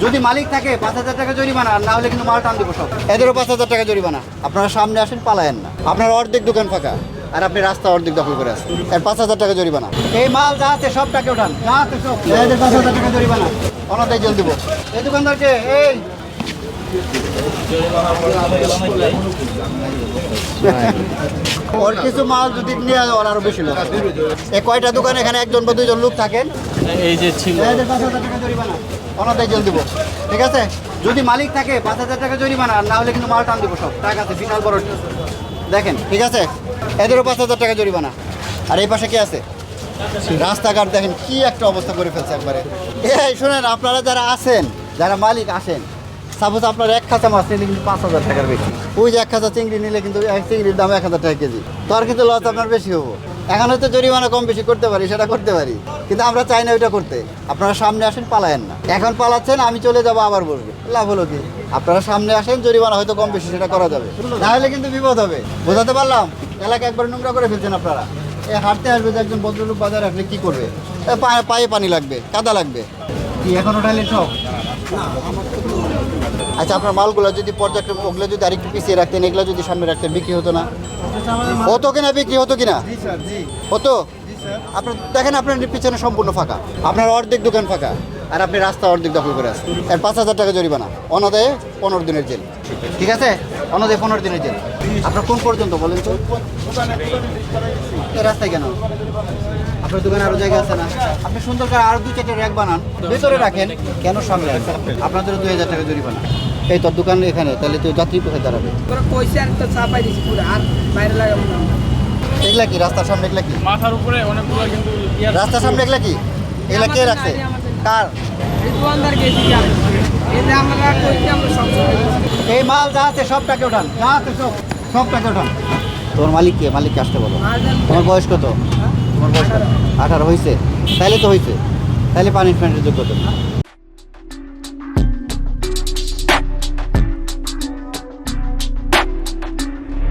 যদি মালিক থাকে 5,000 টাকা জরিমানা, আর না হলে কিন্তু মাল টান দিব সব। এদেরও 5,000 টাকা জরিমানা। আপনারা সামনে আসেন, পালায়েন না। আপনার অর্ধেক দোকান ফাঁকা আর আপনি রাস্তা অর্ধেক দখল করে আসেন, এর 5,000 টাকা জরিমানা। এই মাল যা আছে সব টাকা ওঠান, যা আছে সব, এদের 5,000 টাকা জরিমানা। অনাদায় জেল দিব এই দোকানদারকে। এই ওর কিছু মাল যদি নিয়ে ওর আরো বেশি লোক। এই কয়টা দোকান এখানে একজন বা দুইজন লোক থাকেন, এই যে ছিল এদের 5,000 টাকা জরিমানা, অনাদায় জেল দিব। ঠিক আছে, যদি মালিক থাকে 5,000 টাকা জরিমানা, আর না হলে কিন্তু মাল টান দিব সব। টাকা আছে বিশাল বড়, দেখেন। ঠিক আছে, এদেরও 5,000 টাকা জরিমানা। আর এই পাশে কি আছে? রাস্তাঘাট দেখেন কি একটা অবস্থা করে ফেলছে একবারে। এই শোনেন, আপনারা যারা আছেন, যারা মালিক আসেন, সাপোজ আপনার এক খাঁচা মাছ নিলে কিন্তু 5,000 টাকার বেশি। ওই যে এক খাঁচা চিংড়ি নিলে কিন্তু এক চিংড়ির দাম 1,000 টাকা কেজি। তো আর কিন্তু লস আপনার বেশি হবো। এখন হয়তো জরিমানা কম বেশি করতে পারি, সেটা করতে পারি, কিন্তু আমরা চাই না ওইটা করতে। আপনারা সামনে আসেন, পালায়েন না। এখন পালাচ্ছেন, আমি চলে যাবো, আবার বলবে, লাভ হলো কি? আপনারা সামনে আসেন, জরিমানা হয়তো কম বেশি সেটা করা যাবে, তাহলে কিন্তু বিপদ হবে। বোঝাতে পারলাম? এলাকা একবার নোংরা করে ফেলছেন আপনারা। হাঁটতে আসবে যে একজন ভদ্রলোক বাজারে আসলে কী করবে? পায়ে পানি লাগবে, কাদা লাগবে। কি এখন ওঠাইলে সব? আচ্ছা, আপনার মালগুলো যদি পর্যাপ্ত, ওগুলো যদি আরেকটু পিছিয়ে রাখতেন, এগুলো যদি সামনে রাখতেন, বিক্রি হতো না? হতো কিনা, বিক্রি হতো কিনা? হতো। আপনার দেখেন, আপনার পিছনে সম্পূর্ণ ফাঁকা, আপনার অর্ধেক দোকান ফাঁকা আর আপনি রাস্তা অর্ধেক দখল করে আসেন, এর 5,000 টাকা জরিমানা, অনাদায়ে 15 দিনের জেল। ঠিক আছে, অনাদায়ে 15 দিনের জেল। আপনার কোন পর্যন্ত বলেন তো? এই রাস্তায় কেন? আপনার দোকানে আরো জায়গা আছে না? আপনি সুন্দর করে আরো 2-4টা র্যাক বানান, ভেতরে রাখেন। কেন সামনে রাখেন? আপনাদের 2,000 টাকা জরিমানা। এই তোর দোকান এখানে, তাহলে তো যাত্রী কোথায় দাঁড়াবে? এগুলা কি রাস্তার সামনে? এগুলা কি মাথার উপরে অনেকগুলো কিন্তু রাস্তার সামনে? এগুলা কি? এগুলা কে রাখছে? কার? এই মাল যা আছে সব টাকা ওঠান, যা আছে সব, সব টাকা ওঠান। তোমার মালিক কে? মালিককে আসতে বলো। তোমার বয়স কত? তোমার বয়স 18 হয়েছে? তাহলে তো হয়েছে, তাহলে পানিশমেন্টের যোগ্য তো।